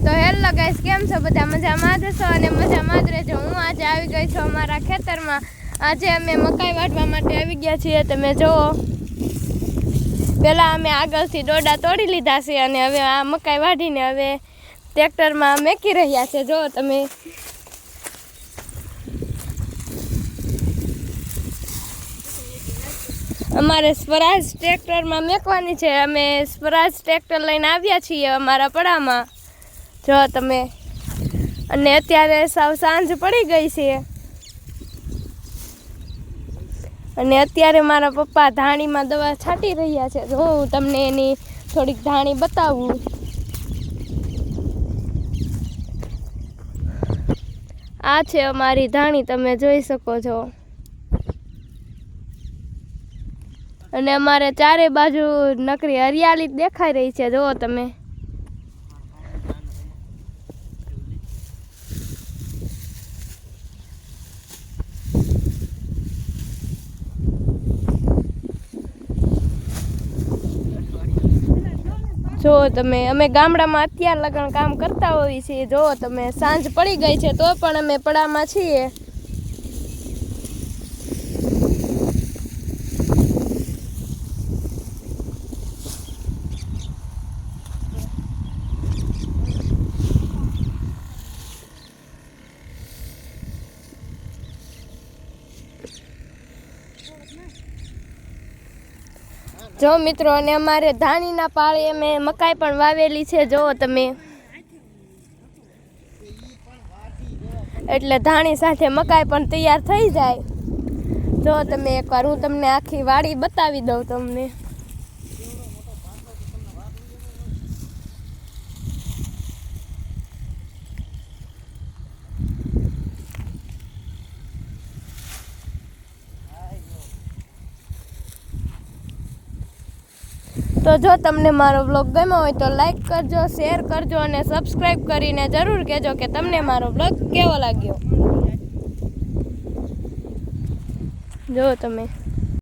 તો hello guys, કેમ છો બધા? મજામાં જ છો અને મજામાં જ રહેજો। હું આજે આવી ગઈ છું અમારા ખેતરમાં। આજે અમે મકાઈ વાટવા માટે આવી ગયા છીએ। તમે જુઓ, પહેલાં અમે આગળથી ડોડા તોડી લીધા છે અને હવે આ મકાઈ વાઢીને હવે ટ્રેક્ટરમાં મેકી રહ્યા છે। જુઓ તમે, અમારે સ્વરાજ ટ્રેક્ટરમાં મેકવાની છે। અમે સ્વરાજ ટ્રેક્ટર લઈને આવ્યા છીએ અમારા પડામાં। જો તમે, અને અત્યારે સાવ સાંજ પડી ગઈ છે અને અત્યારે મારા પપ્પા ધાણીમાં દવા છાંટી રહ્યા છે। જો હું તમને એની થોડીક ધાણી બતાવું। આ છે અમારી ધાણી, તમે જોઈ શકો છો। અને અમારે ચારે બાજુ નકરી હરિયાળી દેખાઈ રહી છે। જુઓ તમે, જો તમે, અમે ગામડામાં અત્યાર લગન કામ કરતા હોઈએ છીએ। જો તમે, સાંજ પડી ગઈ છે તો પણ અમે પડામાં છીએ। જો મિત્રો, અને અમારે ધાણીના પાળે અમે મકાઈ પણ વાવેલી છે। જો તમે, એટલે ધાણી સાથે મકાઈ પણ તૈયાર થઈ જાય। જો તમે, એકવાર હું તમને આખી વાડી બતાવી દઉં તમને। તો જો તમને મારો બ્લોગ ગમ્યો હોય તો લાઈક કરજો, શેર કરજો અને સબસ્ક્રાઈબ કરીને જરૂર કહેજો કે તમને મારો બ્લોગ કેવો લાગ્યો। જો તમે।